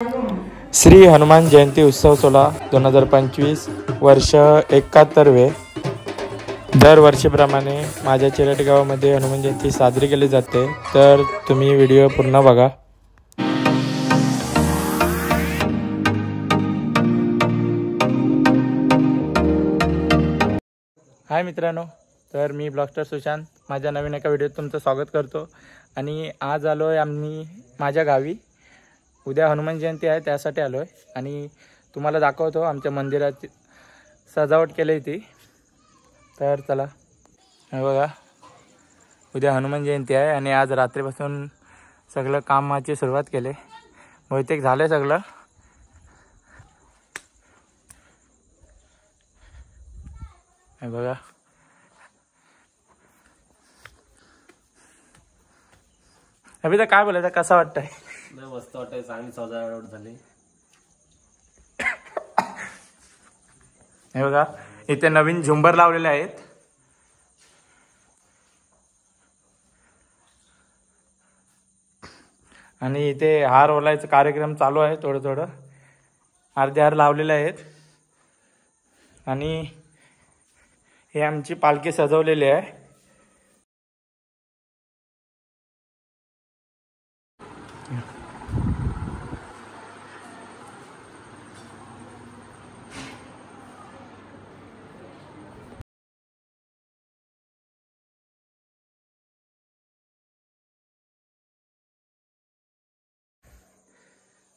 श्री हनुमान जयंती उत्सव सोहळा 2025 वर्ष 71वे। दरवर्षीप्रमाणे माझ्या चिरट गावामध्ये हनुमान जयंती साजरी केली जाते, तर तुम्ही व्हिडिओ पूर्ण बघा। हाय मित्रांनो, तर मी ब्लॉगस्टर सुशांत माझ्या नवीन एका व्हिडिओत तुमचं स्वागत करतो। आणि आज आलोय आम्ही माझ्या गावी। उद्या हनुमान जयंती आहे, त्यासाठी आलोय आणि तुम्हाला दाखवतो आमच्या मंदिराची सजावट केली ती। तर चला, हे बघा, उद्या हनुमान जयंती आहे आणि आज रात्रीपासून सगळं कामाची सुरुवात केली। बहुतेक झालं सगळं। हे बघा, अभि तर काय बोलायचं, कसं वाटतंय? मस्त वाटतंय, चांगली सजावट झाली। हे बघा, इथे नवीन झुंबर लावलेले आहेत आणि इथे हार ओलायचा कार्यक्रम चालू आहे। थोडं थोडं अर्धे हार लावलेले आहेत आणि हे आमची पालखी सजवलेली आहे।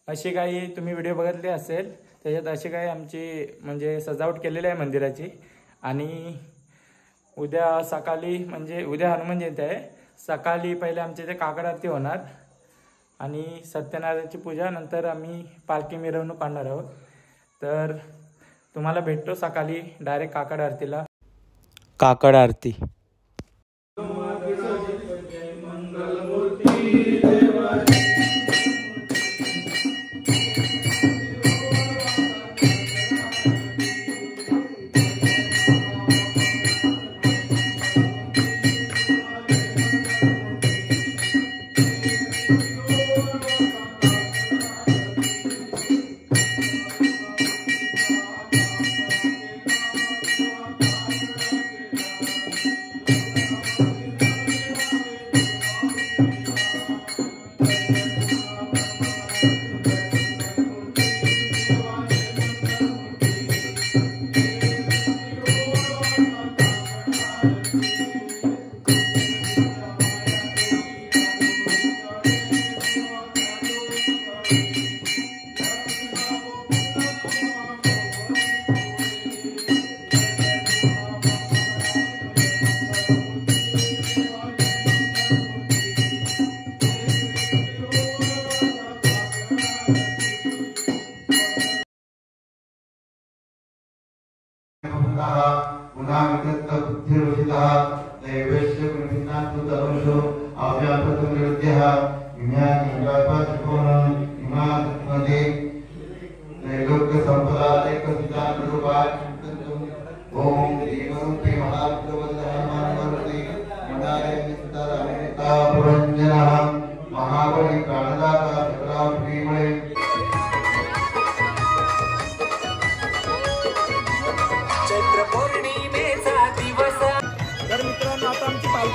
अशी काही तुम्ही व्हिडिओ बघितले असेल, त्याच्यात अशी काही आमची म्हणजे सजावट केलेली आहे मंदिराची। आणि उद्या सकाळी म्हणजे उद्या हनुमान जयंती आहे, सकाळी पहिले आमच्या इथे काकड आरती होणार आणि सत्यनारायणाची पूजा, नंतर आम्ही पालखी मिरवणूक काढणार आहोत। तर तुम्हाला भेटतो सकाळी डायरेक्ट काकड आरतीला। काकड आरती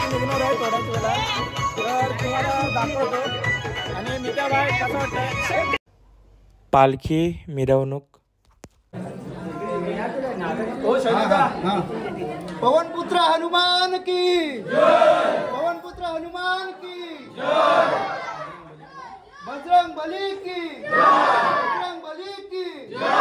निघणार आहे थोड्याच वेळात, तर तुम्हाला दाखवतो। आणि मी त्या बाहेर कसं वाटतं पालखी मिरवणूक। पवनपुत्र हनुमान की जय, पवनपुत्र हनुमान की जय, बजरंग बली की जय, बजरंग बली की जय।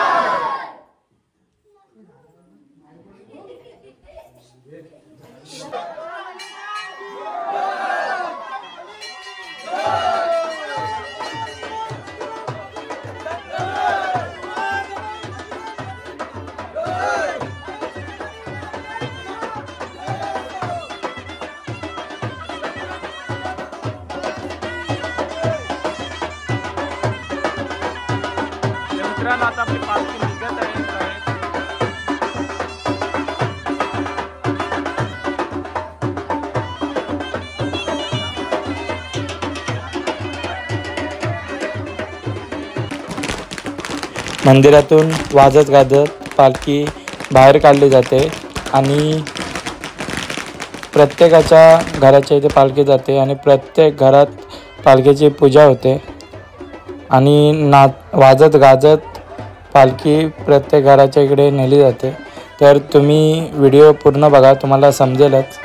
आता आपली पालखी निघत आहे। मंदिरातून वाजत गाजत पालखी बाहेर काढली जाते आणि प्रत्येकाच्या घराच्या इथे पालखी जाते आणि प्रत्येक घरात पालखीची पूजा होते आणि वाजत गाजत पालखी प्रत्येक घराच्या इकडे नेली जाते. तर तुम्ही व्हिडिओ पूर्ण बघा, तुम्हाला समजेलच.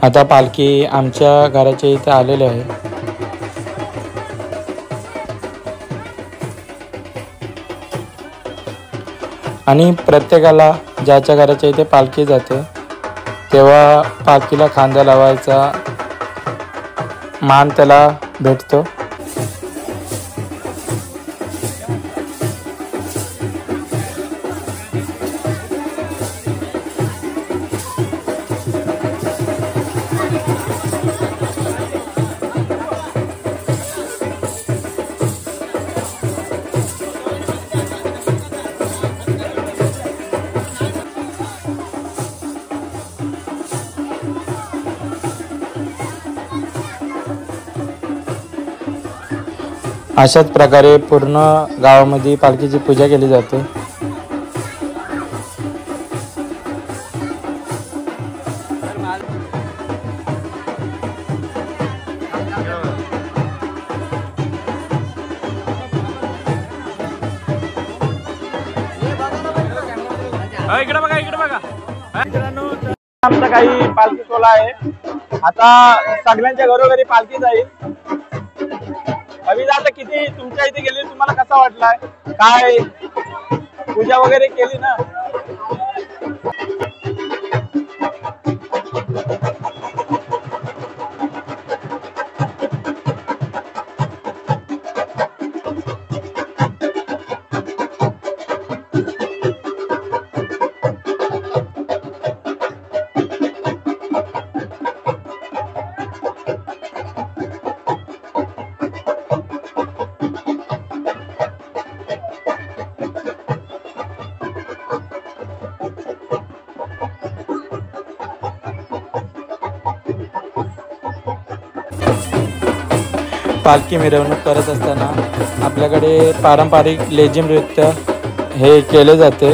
आता पालखी आमच्या घराच्या इथे आलेली आहे. आणि प्रत्येकाला ज्याच्या घराच्या इथे पालखी जाते तेव्हा पालखीला खांदा लावायचा मान त्याला भेटतो. अशाच प्रकारे पूर्ण गावामध्ये पालखीची पूजा केली जाते. इकडे बघा मित्रांनो, आमचा काही पालखी सोहळा आहे. आता सगळ्यांच्या घरोघरी पालखी जाईल. अभिदा, आता किती तुमच्या इथे गेली, तुम्हाला कसा वाटलाय? काय पूजा वगैरे केली ना? पालखी मिरवणूक करत असताना आपल्याकडे पारंपरिक लेझिम नृत्य हे केले जाते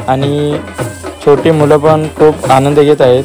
आणि छोटी मुलं पण खूप आनंद घेत आहेत.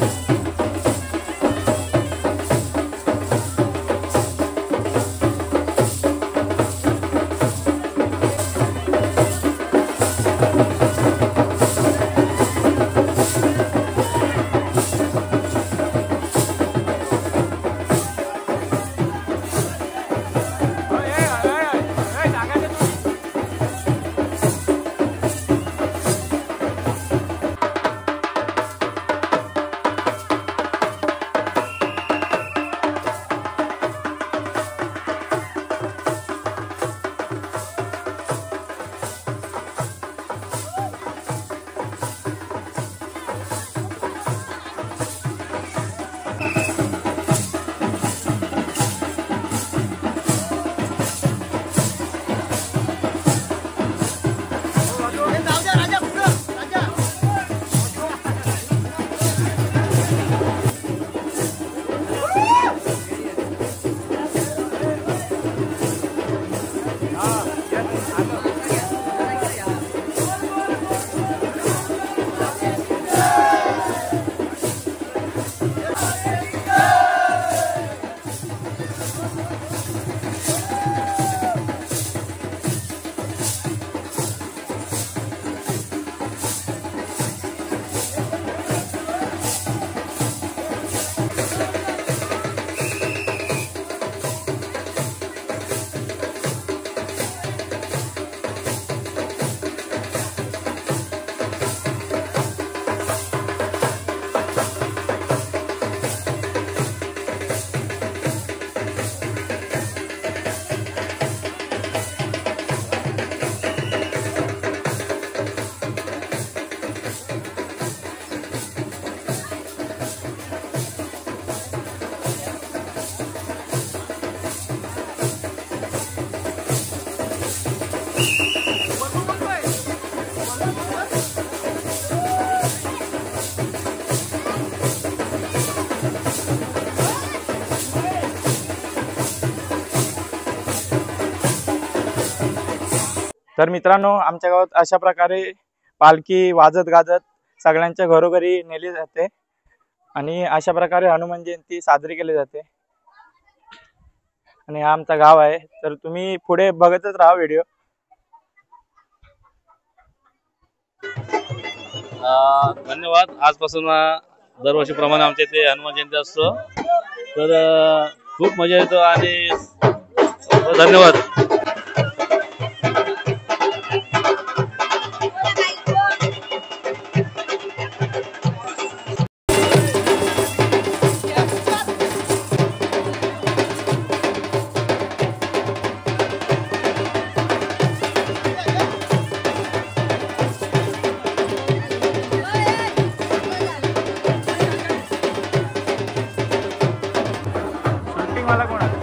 तर मित्रांनो, आमच्या गावात अशा प्रकारे पालखी वाजत गाजत सगळ्यांच्या घरोघरी नेली जाते आणि अशा प्रकारे हनुमान जयंती साजरी केली जाते। आणि हा आमचा गाव आहे, तर तुम्ही पुढे बघतच राहा व्हिडिओ। धन्यवाद। आजपासून दरवर्षीप्रमाणे आमच्या इथे हनुमान जयंती असतो, तर खूप मजा येतो आणि धन्यवाद। मला कोण आहे?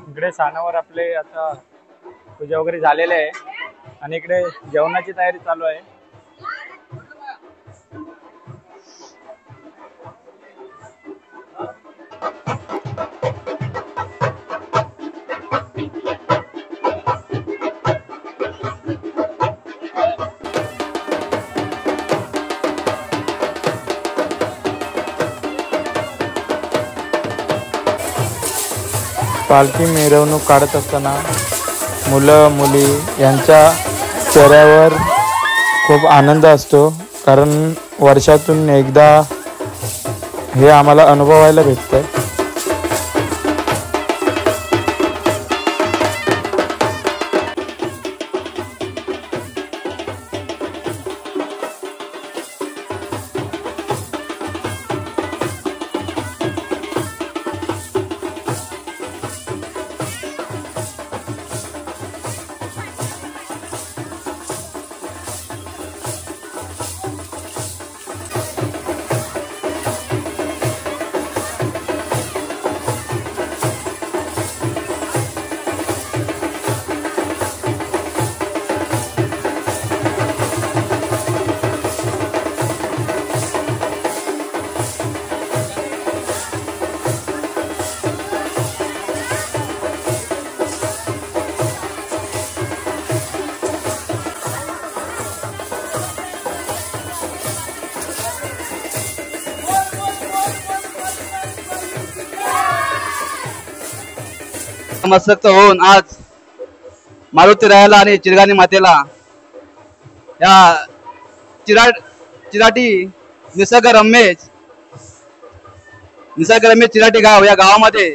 इकडे सानावर आपले आता पूजा वगैरे झालेले आहे आणि इकडे जेवणाची तयारी चालू आहे। पालखी मिरवणूक काढत असताना मुलं मुली यांच्या चेहऱ्यावर खूप आनंद असतो, कारण वर्षातून एकदा हे आम्हाला अनुभवायला भेटतंय। नतमस्तक होऊन आज मारुती रायाला आणि चिरगाणी मातेला या चिराटी निसर्गरम्य चिराटी गाव या गावामध्ये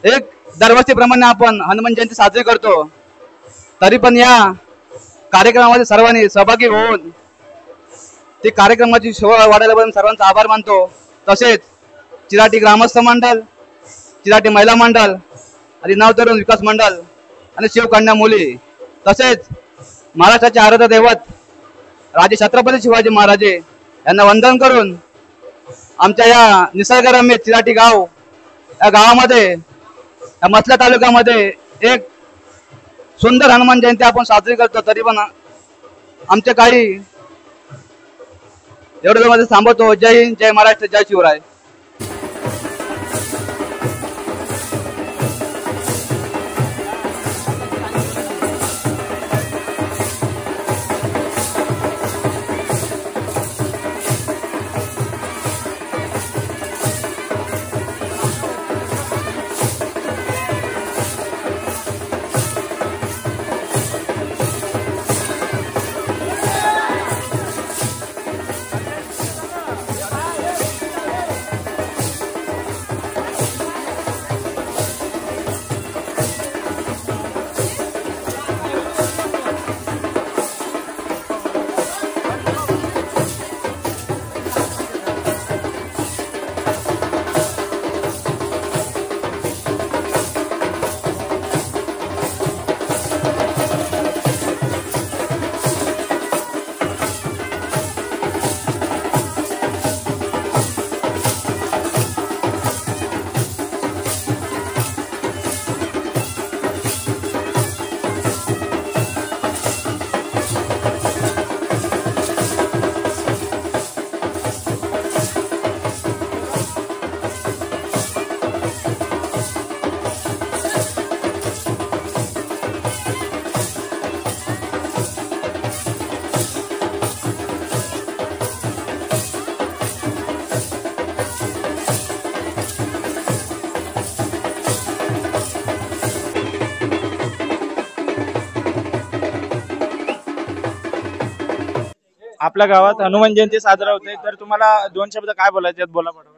एक दरवर्षीप्रमाणे आपण हनुमान जयंती साजरी करतो। तरी पण या कार्यक्रमामध्ये सर्वांनी सहभागी होऊन ती कार्यक्रमाची शोभा वाढायला सर्वांचा आभार मानतो। तसेच चिराटी ग्रामस्थ मंडळ, चिराटी महिला मंडळ आणि नवतरुण विकास मंडळ आणि शिवकन्या मुली तसेच महाराष्ट्राचे आराध्य दैवत राजे छत्रपती शिवाजी महाराजे यांना वंदन करून आमच्या या निसर्गरम्य चिराटी गाव या गावामध्ये या मसला तालुक्यामध्ये एक सुंदर हनुमान जयंती आपण साजरी करतो. तरी पण आमचे काही एवढ्या वेळामध्ये थांबवतो. जय हिंद, जय महाराष्ट्र, जय शिवराय. आपल्या गावात हनुमान जयंती साजरा होते, तर तुम्हाला 2 शब्द काय बोलायचे आहेत? बोला पटकन.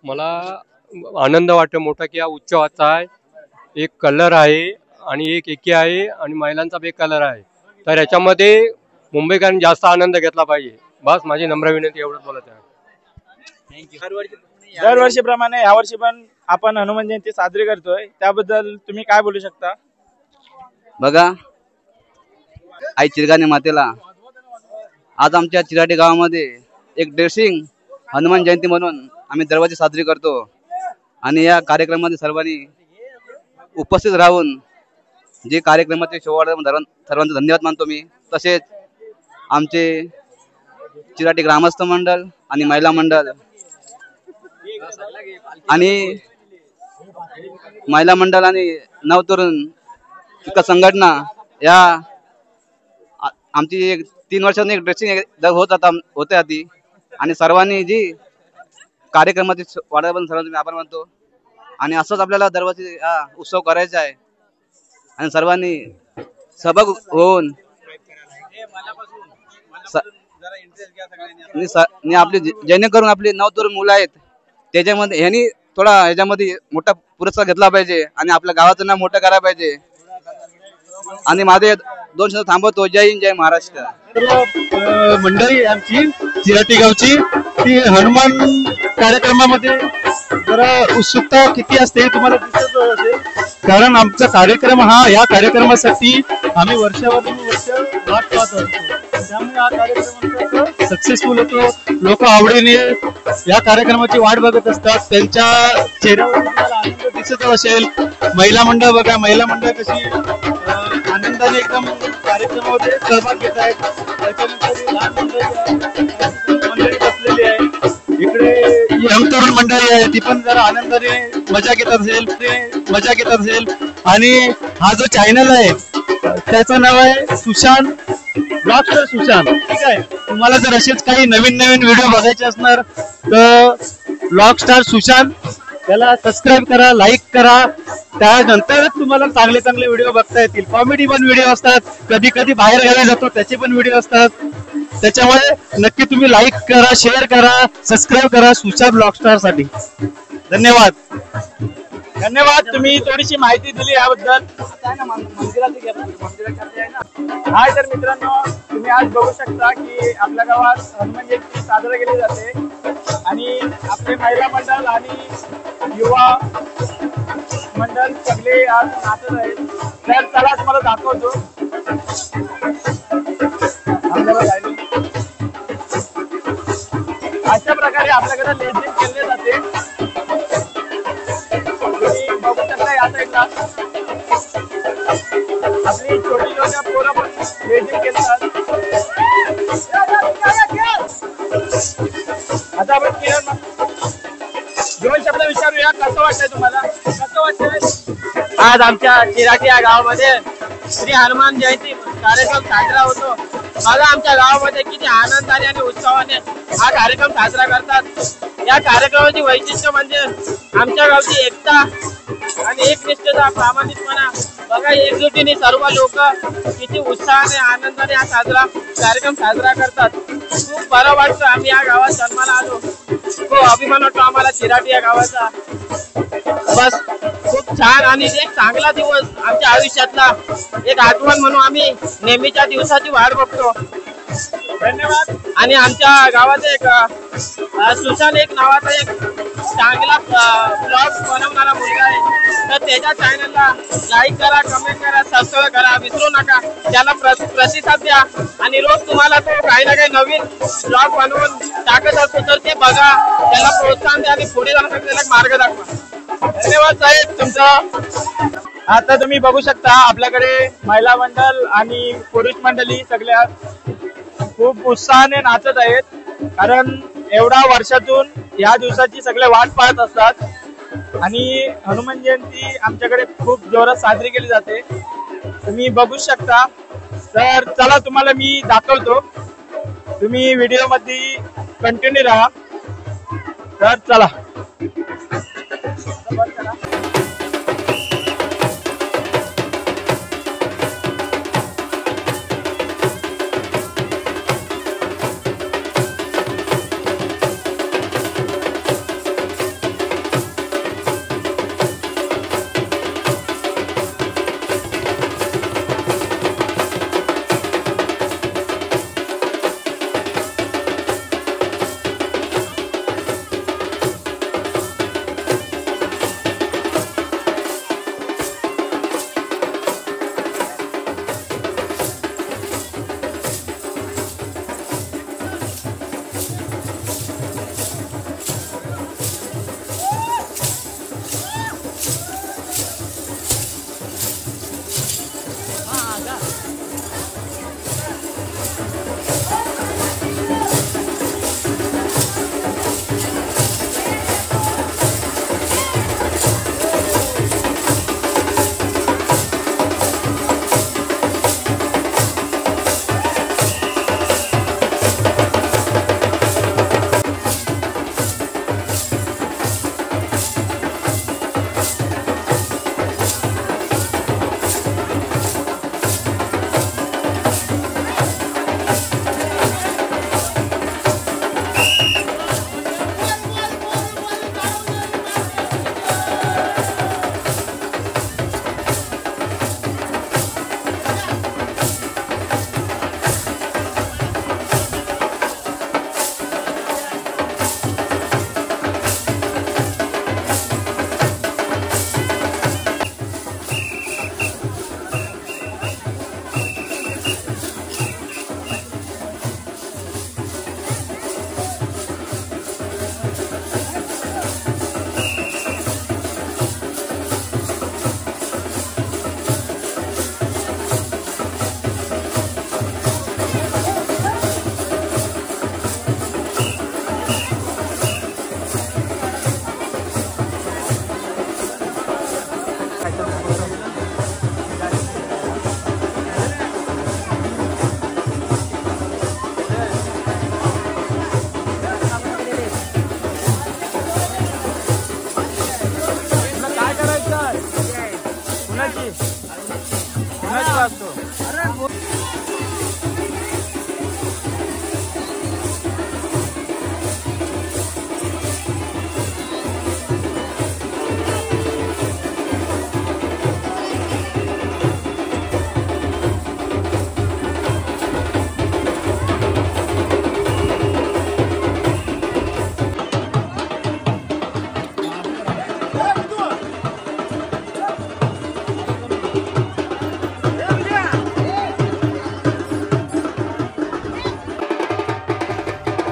मला आनंद वाटतो मोठा की हा उत्सवाचा आहे. एक कलर आहे आणि एक एकी आहे आणि महिलांचा एक कलर आहे. तर याच्यामध्ये मुंबईकरांनी जास्त आनंद घेतला पाहिजे. बस माझी नम्र विनंती एवढंच बोलत आहे. दरवर्षीप्रमाणे यावर्षी पण आपण हनुमान जयंती साजरी करतोय, त्याबद्दल तुम्ही काय बोलू शकता? बघा, आई चिरगाने मातेला आज आमच्या चिराटी गावामध्ये एक ड्रेसिंग हनुमान जयंती म्हणून आम्ही दरवर्षी साजरी करतो. आणि या कार्यक्रमामध्ये सर्वांनी उपस्थित राहून जे कार्यक्रमाचे शोभा सर्वांचा धन्यवाद मानतो मी. तसेच आमचे चिराटी ग्रामस्थ मंडळ आणि महिला मंडळ आणि महिला मंडळ आणि नवतरुण विकास संघटना या आमची 3 वर्षांनी एक ड्रेसिंग होते आधी आणि सर्वांनी जी कार्यक्रमाची वाढवून सर्वांचे आभार मानतो. आणि असंच आपल्याला दरवर्षी हा उत्सव करायचा आहे आणि सर्वांनी सहभाग होऊन आपली जेणेकरून आपली नवतरुण मुलं आहेत त्याच्यामध्ये ह्यांनी थोडा ह्याच्यामध्ये मोठा पुरस्कार घेतला पाहिजे आणि आपल्या गावाचं नाव मोठं करायला पाहिजे. आणि माझे 2 शब्द थांबवतो. जय हिंद, जय महाराष्ट्र. मंडळी आमची चिराटी गावची ती हनुमान कार्यक्रमामध्ये जरा उत्सुकता किती असते तुम्हाला दिसत असेल, कारण आमचा कार्यक्रम या कार्यक्रमासाठी आम्ही वर्ष वाट पाहत असतो. त्यामुळे हा कार्यक्रम सक्सेसफुल होतो. लोक आवडीने या कार्यक्रमाची वाट बघत असतात. त्यांच्या चेहऱ्यावर आनंद दिसत असेल. महिला मंडळ बघा, महिला मंडळ कशी आनंदाने एकदम कार्यक्रमामध्ये सहभाग घेत आहेत. त्याच्यानंतर लहान मंडळी बसलेली आहे. इकडे यंग तरुण मंडळी आहे, ती पण जरा आनंदाने मजा घेत असेल. आणि हा जो चॅनल आहे त्याचं नाव आहे सुशांत ब्लॉगस्टार सुशांत. ठीक आहे, तुम्हाला जर असेच काही नवीन व्हिडिओ बघायचे असणार तर ब्लॉगस्टार सुशांत त्याला सबस्क्राईब करा, लाईक करा. त्यानंतरच तुम्हाला चांगले व्हिडिओ बघता येतील. कॉमेडी पण व्हिडिओ असतात, कधी बाहेर गावी जातो त्याचे पण व्हिडिओ असतात. त्याच्यामुळे नक्की तुम्ही लाईक करा, शेअर करा, सबस्क्राईब करा सुशांत ब्लॉगस्टार साठी. धन्यवाद. तुम्ही थोडीशी माहिती दिली याबद्दल. हाय, तर मित्रांनो तुम्ही आज बघू शकता की आपल्या गावात हनुमान जयंती साजरी केली जाते आणि आपले महिला मंडळ आणि युवा मंडळ सगळे आज नाचत आहेत. तर चला तुम्हाला दाखवतो. अशा प्रकारे आपल्याकडे लेझिम केले जाते. तुम्ही बघू शकता या साईडला आपली छोटी छोटी पोरं पण लेझिम केतात. आता आपण किरण दोन शब्द विचारूया. कसं वाटतंय तुम्हाला? कसं वाटतंय? आज आमच्या चिराटी या गावामध्ये श्री हनुमान जयंती कार्यक्रम साजरा होतो. बघा आमच्या गावामध्ये किती आनंदाने आणि उत्सवाने हा कार्यक्रम साजरा करतात. या कार्यक्रमाची वैशिष्ट्य म्हणजे आमच्या गावची एकता आणि एकनिष्ठता, प्रामाणिकपणा. बघा एकजुटीने सर्व लोक किती उत्साहाने आनंदाने हा कार्यक्रम साजरा करतात. खूप बरं वाटतं. आम्ही या गावात जन्माला आलो. खूप अभिमान वाटतो आम्हाला चिराटी या गावाचा. बस खूप छान आणि एक चांगला दिवस आमच्या आयुष्यातला एक आठवण म्हणून आम्ही नेहमीच्या दिवसाची वाट बघतो. धन्यवाद. आणि आमच्या गावात एक सुशांत एक नावाचा एक चांगला ब्लॉग बनवणारा मुलगा आहे. तर त्याच्या चॅनलला लाईक करा, कमेंट करा, सबस्क्राईब करा, विसरू नका. त्याला प्रतिसाद द्या आणि रोज तुम्हाला तो काही ना काही नवीन ब्लॉग बनवून टाकत असतो तर ते बघा, त्याला प्रोत्साहन द्या आणि पुढे जाण्यासाठी त्याला मार्ग दाखवा. धन्यवाद साहेब तुमचं. आता तुम्ही बघू शकता आपल्याकडे महिला मंडळ आणि पुरुष मंडळी सगळ्या खूप उत्साहाने नाचत आहेत. कारण एवढा वर्षातून या दिवसाची सगळे वाट पाहत असतात. आणि हनुमान जयंती आमच्याकडे खूप जोरात साजरी केली जाते. तुम्ही बघू शकता. तर चला तुम्हाला मी दाखवतो. तुम्ही व्हिडिओ मध्ये कंटिन्यू राहा. तर चला.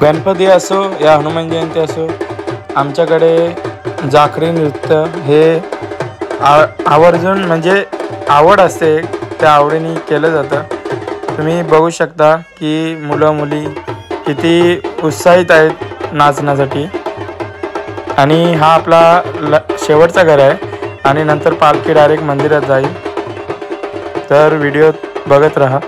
गणपती असो या हनुमान जयंती असो, आमच्याकडे जाखरी नृत्य हे आवर्जून म्हणजे आवड असते, त्या आवडीने केलं जातं. तुम्ही बघू शकता की मुलं मुली किती उत्साहित आहेत नाचण्यासाठी. आणि हा आपला शेवटचा घर आहे आणि नंतर पालखी डायरेक्ट मंदिरात जाईल. तर व्हिडिओ बघत राहा.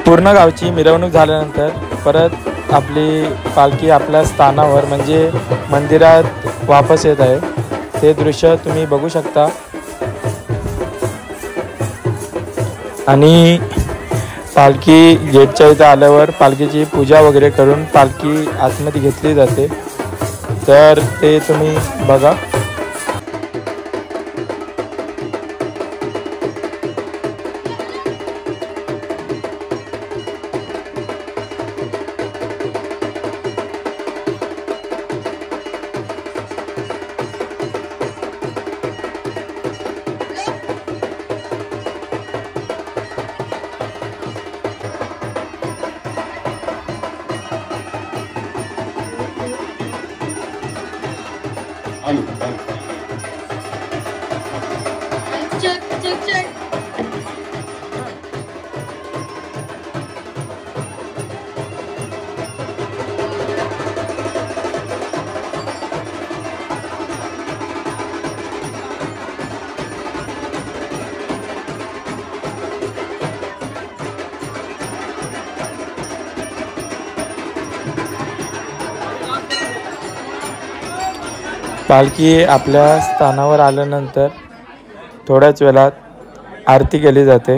पूर्ण गावची मिरवणूक झाल्यानंतर परत आपली पालखी आपल्या स्थानावर म्हणजे मंदिरात वापस येत आहे. ते दृश्य तुम्ही बघू शकता. आणि पालखी गेटच्या इथं आल्यावर पालखीची पूजा वगैरे करून पालखी आतमध्ये घेतली जाते. तर ते तुम्ही बघा. पालखी आपल्या स्थानावर आल्यानंतर थोड्याच वेळात आरती केली जाते.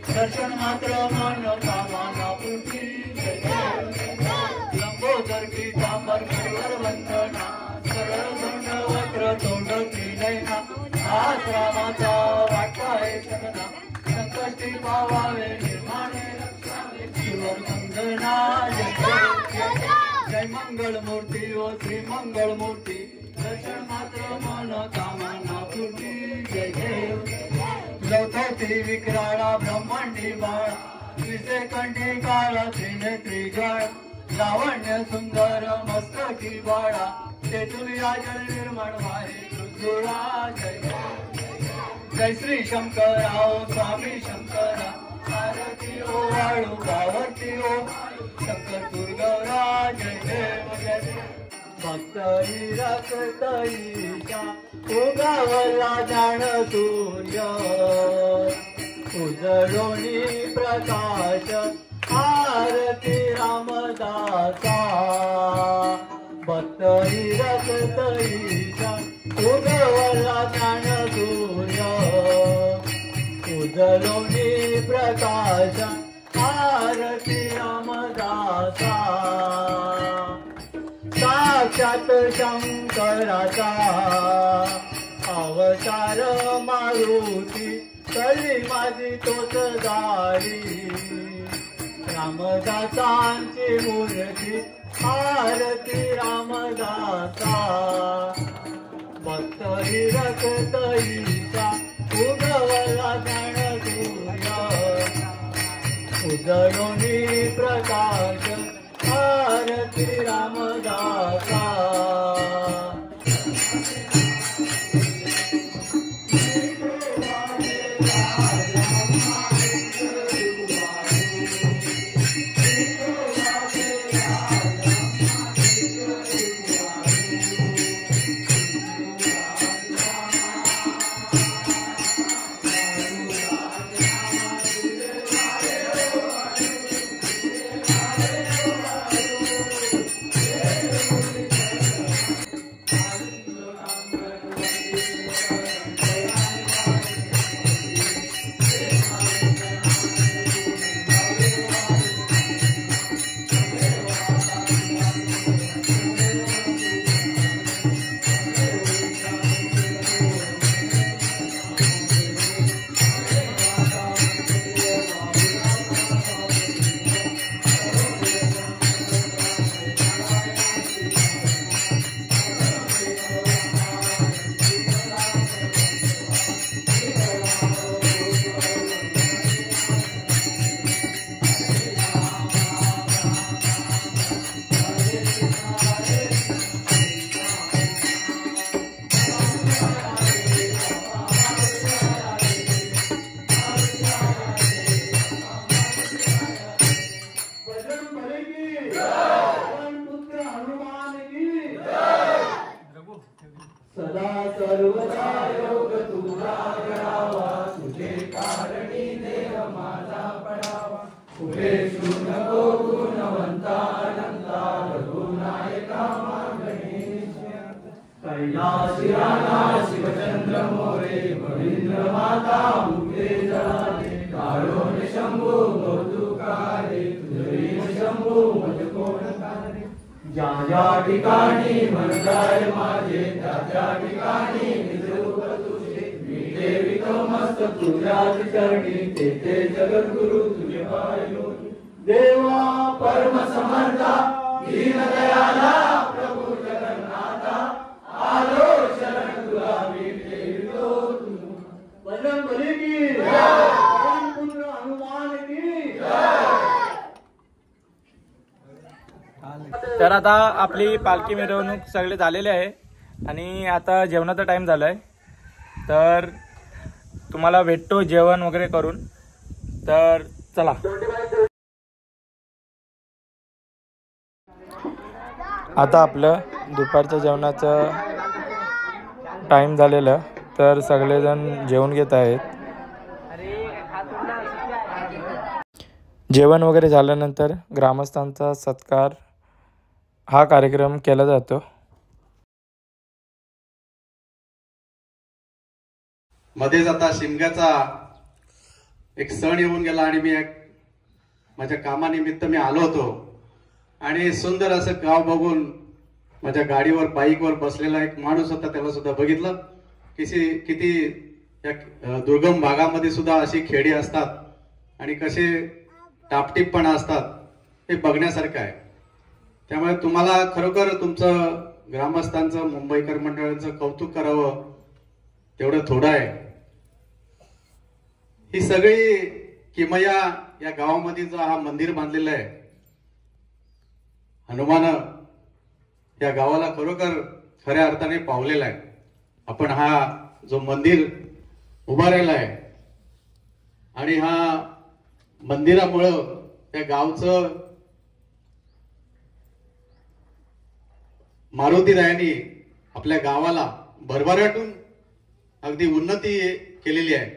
दर्शन मात्र मन कामना पूर्ती. लंबोदर की चांबर वंदना सरळ दंड वक्र तोंड त्रिनयना. आश्रमाचा वाटा आहे सगना संकष्टी पावावे निर्माणे शिवर वंदना. जय मंगल मूर्ती ओ श्री मंगल मूर्ती. दर्शन मात्र मन कामना पूर्ती. जय जय लवथी विक्राळा ब्रह्मांडी बाळा. त्रिसे कंठी काळा त्रिनेत्री ज्वाळा. लावण्य सुंदर मस्तकी बाळा. तेथुली राजन निर्मळ वाहे तुझुळा. जय जय श्री शंकराओ स्वामी शंकरा. आरती ओ वाळू गावती ओ शंकर दुर्गरा. जय देव जय देव. भक्तई रक्तईच्या उगावला जाण सूर्य. उजळोनी प्रकाश आरती रामदासा. भक्तई रक्तईच्या उगावला जाण सूर्य. उजळोनी प्रकाश आरती रामदासा. साक्षात शंकराचा अवतार मारुती. कली माझी तोच दारी. रामदासांची मूर्ती आरती रामदासा. भक्त रक्तईचा उगवला जाण सूर्य. उजळोनी प्रकाश आरती रामदासा. कुलेषु नको गुणवंता अनंता रघुनायका गणेश कैलासी राधा शिवचंद्र मोरे भवींद्र माता मुक्ते जळाले काळोन शंभू कौतुकारे तुझे शंभू मज कोण कारे ज्या ज्या ठिकाणी मन जाय माझे त्या त्या ठिकाणी निजरूप तुझे मी देवितो मस्त तुझ्याच चरणी तेथे जगद्गुरु तुझे पायो देवा परम समर्था दीन दयाला प्रभू जगन्नाथा आलो शरण तुला मी देवितो बजरंग बली की जय पुत्र हनुमान की जय। तर आता आपली पालखी मिरवणूक सगळे झालेली आहे आणि आता जेवणाचा टाइम झालाय, तर तुम्हाला भेटतो जेवण वगैरे करून। तर चला। आता आपलं दुपारच्या जेवणाचं टाइम झालेलं, तर सगळेजण जेवण घेत आहेत। जेवण वगैरे झाल्यानंतर ग्रामस्थांचा सत्कार हा कार्यक्रम केला जातो। मध्येच आता शिमग्याचा एक सण येऊन गेला आणि मी माझ्या कामानिमित्त मी आलो होतो आणि सुंदर असं गाव बघून माझ्या गाडीवर बाईकवर बसलेला एक माणूस होता, त्याला सुद्धा बघितलं। किती या दुर्गम भागामध्ये सुद्धा अशी खेडी असतात आणि कसे टापटीपपणा असतात हे बघण्यासारखं आहे। त्यामुळे तुम्हाला खरोखर तुमचं ग्रामस्थांचं मुंबईकर मंडळाचं कौतुक करावं तेवढं थोडं आहे। ही सगळी किमया या गावामध्ये जो हा मंदिर बांधलेला आहे, हनुमान या गावाला खरोखर खऱ्या अर्थाने पावलेला आहे। आपण हा जो मंदिर उभारलेला आहे आणि हा मंदिरामुळं त्या गावचं मारुतीरायांनी आपल्या गावाला भरभराटून अगदी उन्नती केलेली आहे।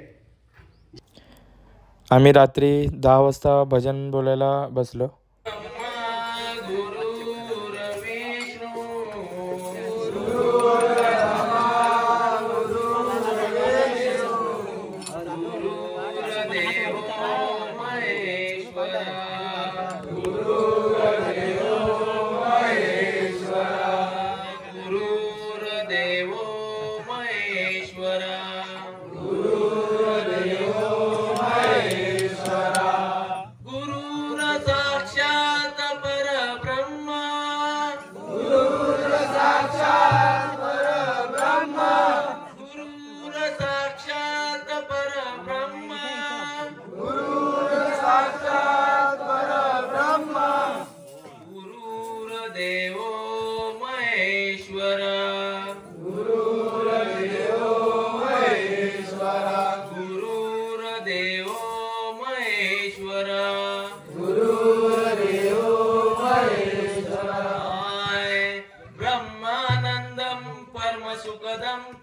आम्ही रात्री 10 वाजता भजन बोलायला बसलो।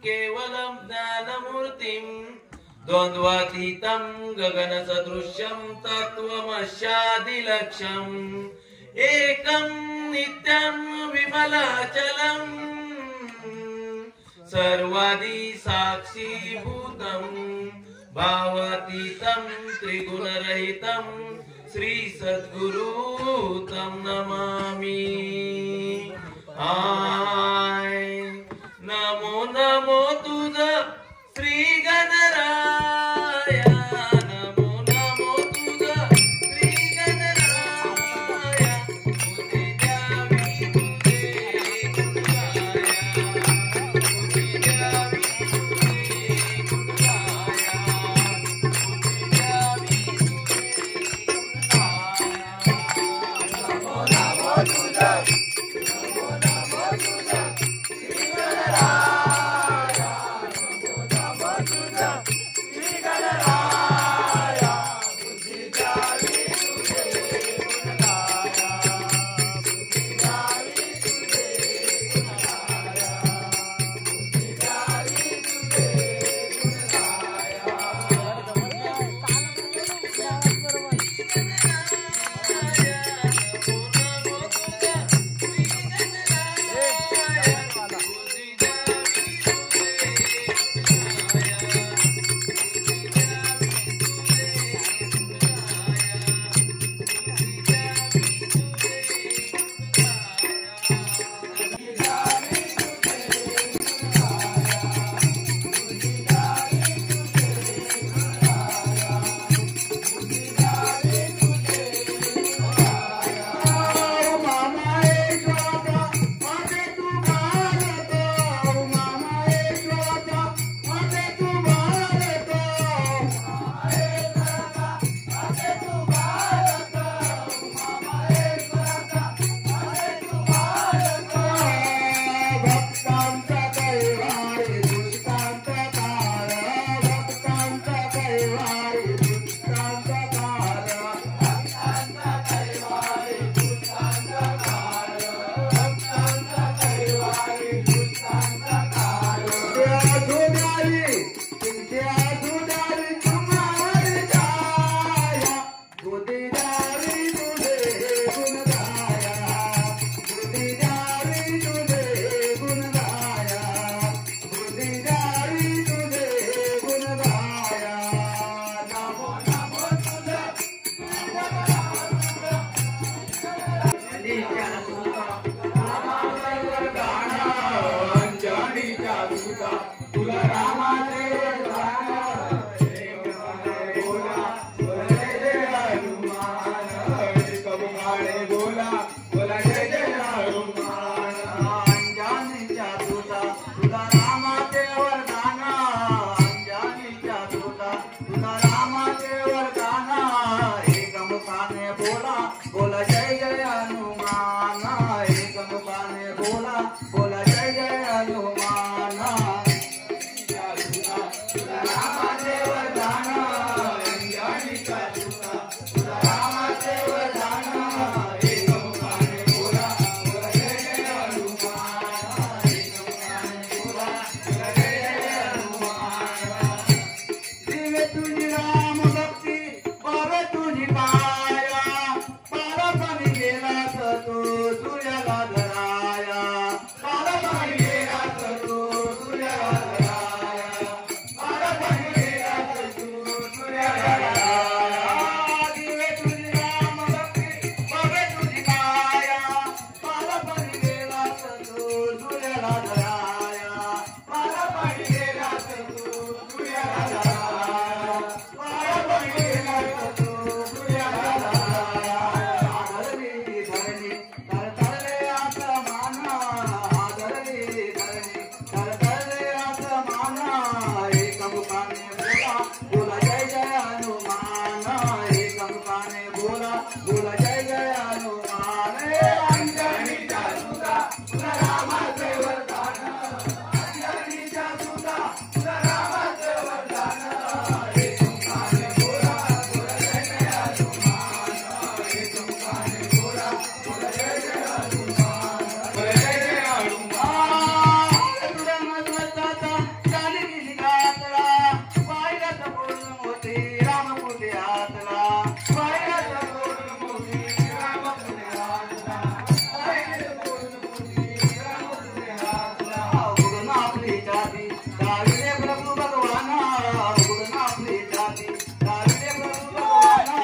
केवलं ज्ञानमूर्तिं द्वन्द्वातीतं गगनसदृश्यं तत्त्वमस्यादिलक्ष्यम् एकं नित्यं विमलाचलं सर्वादि साक्षीभूतं भावातीतं त्रिगुणरहितं श्री सद्गुरु तं नमामि। नमो नमो तुझा श्री गणराया, नमो नमो तुझा श्री गणराया, तुझे द्यावी तुझे गुणगाया, तुझे द्यावी तुझे गुणगाया, तुझे द्यावी तुझे गुणगाया। नमो नमो तुझा, नमो नमो तुझा बोला बोला जय जय हनुमान एक मुखाने बोला बोला जय जय हनुमान रामादेव जाना अंजनीचा तुका रामादेव जाना एक मुखाने बोला बोला जय जय हनुमान एक मुखाने बोला बोला जय जय हनुमान दिवे तुझी राम भक्ती बाबा तुझी काया बारा पाणी गेला तू सूर्याला धराया बारा पाणी गेला तू सूर्याला धराया बारा पाणी गेला तू सूर्याला धराया दिवे तुझी राम भक्ती बाबा तुझी काया बारा पाणी गेला तू सूर्याला धराया बारा पाणी गेला तू सूर्याला धराया बारा पाणी गेला तू सूर्याला धराया आदरली धरणी तरतरले आसमाना आदरली धरणी तरतरले आसमाना एक मुखाने बोला बोला जय जय हनुमान एक मुखाने बोला बोला जय जय हनुमान अंजनीचा सुता तुला रामाचे वरदान अंजनीचा सुता तुला रामाचे वरदान एक मुखाने बोला बोला जय जय हनुमान एक मुखाने बोला बोला जय जय हनुमान बोला जय जय हनुमान तुला मधुवताचा चालली गातला पायरात पूर्ण मोती राम कुठे हातला पायरात पूर्ण मोती राम कुठे हातला पायरात पूर्ण मोती राम कुठे हातला उडून आपली जाती गाविले प्रभू भगवाना उडून आपली जाती गाविले प्रभू भगवाना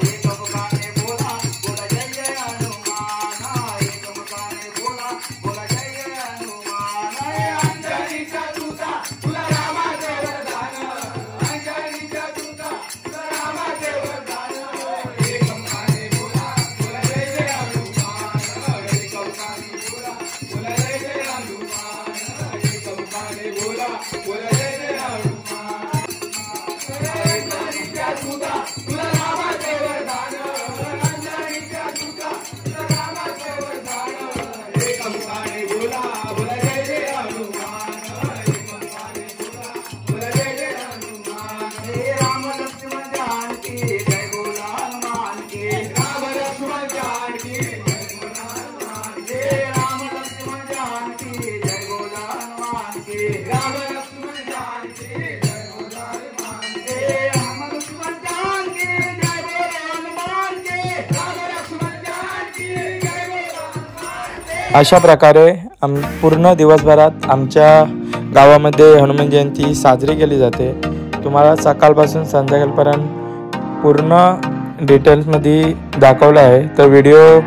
एक मुखाने बोला बोला जय जय हनुमान एक मुखाने बोला बोला जय जय हनुमान अंजनीचा दूता तुला रामाचे वरदान अंजनीचा दूता तुला रामाचे वरदान एक मुखाने बोला बोला जय जय हनुमान एक मुखाने बोला बोला जय जय हनुमान एक मुखाने बोला बोला जय जय हनुमान अंजनीचा दूता तुला रामाचे वरदान अंजनीचा दूता तुला रामाचे वरदान एक मुखाने बोला बोला जय जय हनुमान एक मुखाने बोला बोला जय जय हनुमान हे राम लक्ष्मण जानकी जय बोला हनुमान की राम लक्ष्मण जानकी जय बोला हनुमान हे राम लक्ष्मण जानकी जय बोला हनुमान की राम लक्ष्मण जानकी जय बोला हनुमान हे राम लक्ष्मण जानकी जय बोला हनुमान की राम लक्ष्मण जानकी जय बोला हनुमान की अशा प्रकारे पूर्ण दिवसभरात आमच्या गावामध्ये हनुमान जयंती साजरी केली जाते. तुम्हाला सकाळपासून संध्याकाळपर्यंत पूर्ण डिटेल्समध्ये दाखवलं आहे, तर व्हिडिओ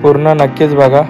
पूर्ण नक्कीच बघा.